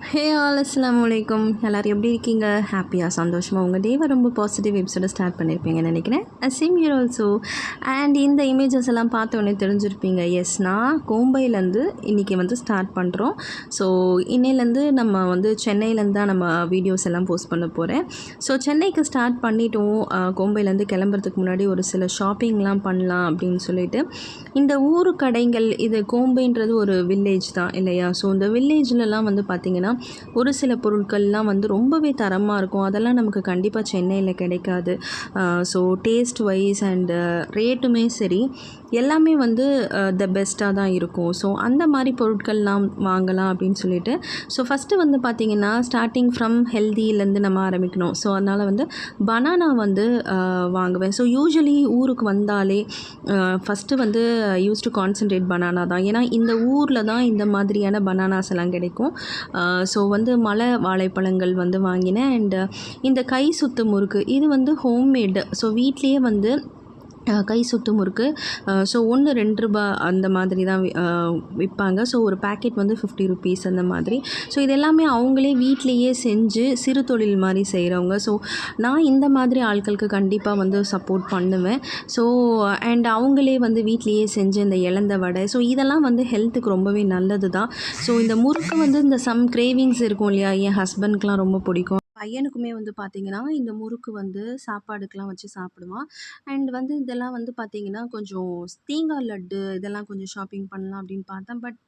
Hey all அஸ்ஸலாமு அலைக்கும். எல்லோரும் எப்படி இருக்கீங்க? ஹாப்பியாக சந்தோஷமாக உங்கள் டேவை ரொம்ப பாசிட்டிவ் வைப்ஸோட ஸ்டார்ட் பண்ணியிருப்பீங்கன்னு நினைக்கிறேன். Same year also. அண்ட் இந்த இமேஜஸ் எல்லாம் பார்த்தோன்னே தெரிஞ்சிருப்பீங்க. எஸ், நான் கோம்பையிலேருந்து இன்றைக்கி வந்து ஸ்டார்ட் பண்ணுறோம். ஸோ இன்னையிலேருந்து நம்ம வந்து சென்னையிலேருந்து தான் நம்ம வீடியோஸ் எல்லாம் போஸ்ட் பண்ண போகிறேன். ஸோ சென்னைக்கு ஸ்டார்ட் பண்ணிட்டோம். கோம்பையிலேருந்து கிளம்புறதுக்கு முன்னாடி ஒரு சில ஷாப்பிங்லாம் பண்ணலாம் அப்படின்னு சொல்லிட்டு இந்த ஊர் கடைகள், இது கோம்பைன்றது ஒரு வில்லேஜ் தான் இல்லையா? ஸோ இந்த வில்லேஜ்லலாம் வந்து பார்த்திங்கன்னா ஒரு சில பொருட்கள்லாம் வந்து ரொம்பவே தரமாக இருக்கும். அதெல்லாம் நமக்கு கண்டிப்பாக சென்னையில் கிடைக்காது. ஸோ டேஸ்ட் வைஸ் அண்டு ரேட்டுமே சரி எல்லாமே வந்து த பெஸ்ட்டாக தான் இருக்கும். ஸோ அந்த மாதிரி பொருட்கள்லாம் வாங்கலாம் அப்படின்னு சொல்லிட்டு ஸோ ஃபஸ்ட்டு வந்து பார்த்திங்கன்னா ஸ்டார்டிங் ஃப்ரம் ஹெல்தியிலேருந்து நம்ம ஆரம்பிக்கணும். ஸோ அதனால் வந்து பனானா வந்து வாங்குவேன். ஸோ யூஸ்வலி ஊருக்கு வந்தாலே ஃபஸ்ட்டு வந்து யூஸ் டு கான்சன்ட்ரேட் பனானா தான். ஏன்னா இந்த ஊரில் தான் இந்த மாதிரியான பனானாஸ் எல்லாம் கிடைக்கும். ஸோ வந்து மலை வாழைப்பழங்கள் வந்து வாங்கினேன். அண்டு இந்த கை சுத்து முறுக்கு இது வந்து ஹோம்மேடு. ஸோ வீட்லேயே வந்து கை சுத்து முறுக்கு ஸோ ஒன்று ₹2 அந்த மாதிரி தான் விற்பாங்க. ஸோ ஒரு பேக்கெட் வந்து ₹50 அந்த மாதிரி. ஸோ இது எல்லாமே அவங்களே வீட்லேயே செஞ்சு சிறு தொழில் மாதிரி செய்கிறவங்க. ஸோ நான் இந்த மாதிரி ஆட்களுக்கு கண்டிப்பாக வந்து சப்போர்ட் பண்ணுவேன். ஸோ அண்ட் அவங்களே வந்து வீட்லேயே செஞ்சு இந்த இலந்த வடை, ஸோ இதெல்லாம் வந்து ஹெல்த்துக்கு ரொம்பவே நல்லது தான். ஸோ இந்த முறுக்கு வந்து இந்த சம் கிரேவிங்ஸ் இருக்கும் இல்லையா? என் ஹஸ்பண்ட்க்குலாம் ரொம்ப பிடிக்கும். பையனுக்குமே வந்து பார்த்திங்கன்னா இந்த முறுக்கு வந்து சாப்பாடுக்கெலாம் வச்சு சாப்பிடுவான். அண்ட் வந்து இதெல்லாம் வந்து பார்த்திங்கன்னா கொஞ்சம் தேங்காய் லட்டு இதெல்லாம் கொஞ்சம் ஷாப்பிங் பண்ணலாம் அப்படின்னு பார்த்தேன். பட்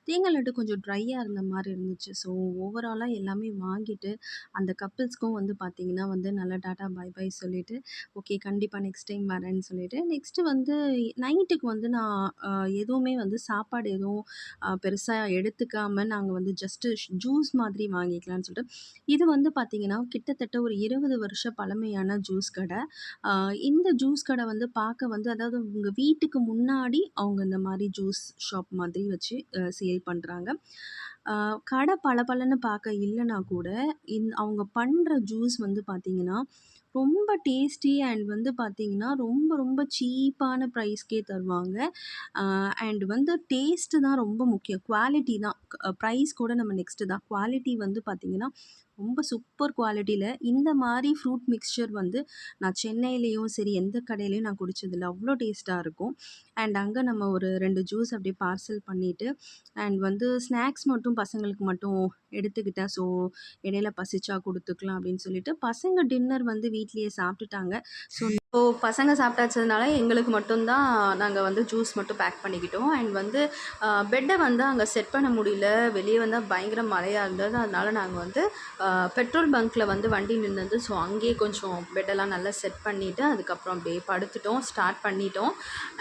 தேங்காய் லட்டு கொஞ்சம் ட்ரையாக இருந்த மாதிரி இருந்துச்சு. ஸோ ஓவராலாக எல்லாமே வாங்கிட்டு அந்த கப்பிள்ஸ்க்கும் வந்து பார்த்திங்கன்னா வந்து நல்லா டாட்டா பை பை சொல்லிவிட்டு ஓகே கண்டிப்பாக நெக்ஸ்ட் டைம் வரேன்னு சொல்லிவிட்டு நெக்ஸ்ட்டு வந்து நைட்டுக்கு வந்து நான் எதுவுமே வந்து சாப்பாடு எதுவும் பெருசாக எடுத்துக்காமல் நாங்கள் வந்து ஜஸ்ட்டு ஜூஸ் மாதிரி வாங்கிக்கலான்னு சொல்லிட்டு இது வந்து பார்த்திங்கன்னா கிட்டத்தட்ட ஒரு 20 வருஷ பழமையான ஜூஸ் கடை. இந்த ஜூஸ் கடை வந்து பார்க்க வந்து அதாவது உங்கள் வீட்டுக்கு முன்னாடி அவங்க இந்த மாதிரி ஜூஸ் ஷாப் மாதிரி வச்சு சேல் பண்ணுறாங்க. கடை பளபளன்னு பார்க்க இல்லைனா கூட அவங்க பண்ணுற ஜூஸ் வந்து பார்த்திங்கன்னா ரொம்ப டேஸ்டி அண்ட் வந்து பார்த்திங்கன்னா ரொம்ப ரொம்ப சீப்பான ப்ரைஸ்க்கே தருவாங்க. அண்ட் வந்து டேஸ்ட்டு தான் ரொம்ப முக்கியம். குவாலிட்டி தான். ப்ரைஸ் கூட நம்ம நெக்ஸ்ட்டு தான். குவாலிட்டி வந்து பார்த்திங்கன்னா ரொம்ப சூப்பர் குவாலிட்டியில் இந்த மாதிரி ஃப்ரூட் மிக்ஸ்சர் வந்து நான் சென்னையிலேயும் சரி எந்த கடையிலையும் நான் குடித்ததில்ல. அவ்வளோ டேஸ்ட்டாக இருக்கும். அண்ட் அங்கே நம்ம ஒரு 2 ஜூஸ் அப்படியே பார்சல் பண்ணிவிட்டு அண்ட் வந்து ஸ்நாக்ஸ் மட்டும் பசங்களுக்கு மட்டும் எடுத்துக்கிட்டேன். ஸோ இடையில பசிச்சா கொடுத்துக்கலாம் அப்படின்னு சொல்லிட்டு பசங்க டின்னர் வந்து வீட்லேயே சாப்பிட்டுட்டாங்க. ஸோ பசங்க சாப்பிட்டாச்சதுனால எங்களுக்கு மட்டும்தான் நாங்கள் வந்து ஜூஸ் மட்டும் பேக் பண்ணிக்கிட்டோம். அண்ட் வந்து பெட்டை வந்து அங்கே செட் பண்ண முடியல. வெளியே வந்தால் பயங்கர மழையாக இருந்தது. அதனால் நாங்கள் வந்து பெட்ரோல் பங்க்கில் வந்து வண்டி நின்றுது. ஸோ அங்கேயே கொஞ்சம் பெட்டெல்லாம் நல்லா செட் பண்ணிவிட்டு அதுக்கப்புறம் அப்படியே படுத்துட்டோம், ஸ்டார்ட் பண்ணிட்டோம்.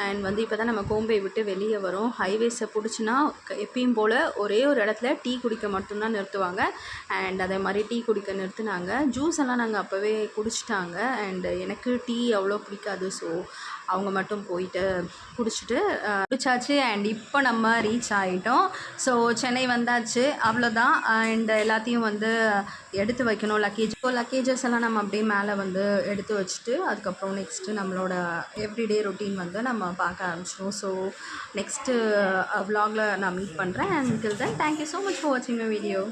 அண்ட் வந்து இப்போ தான் நம்ம கோம்பை விட்டு வெளியே வரோம். ஹைவேஸை பிடிச்சின்னா எப்பயும் போல் ஒரே ஒரு இடத்துல டீ குடிக்க மட்டும்தான் நிறுத்துவாங்க. அண்ட் அதே மாதிரி டீ குடிக்க நிறுத்துனாங்க. ஜூஸ் எல்லாம் நாங்கள் அப்போவே குடிச்சிட்டாங்க. அண்டு எனக்கு டீ அவ்வளோ பிடிக்காது. ஸோ அவங்க மட்டும் போயிட்டு குடிச்சாச்சு. அண்ட் இப்போ நம்ம ரீச் ஆகிட்டோம். ஸோ சென்னை வந்தாச்சு, அவ்வளோதான். அண்ட் எல்லாத்தையும் வந்து எடுத்து வைக்கணும். லக்கேஜஸ் எல்லாம் நம்ம அப்படியே மேலே வந்து எடுத்து வச்சுட்டு அதுக்கப்புறம் நெக்ஸ்ட்டு நம்மளோட எவ்ரிடே ரொட்டீன் வந்து நம்ம பார்க்க ஆரம்பிச்சிடுவோம். ஸோ நெக்ஸ்ட்டு வ்ளாகில் நான் மீட் பண்ணுறேன். And till then thank you so much for வாட்சிங் மை வீடியோ.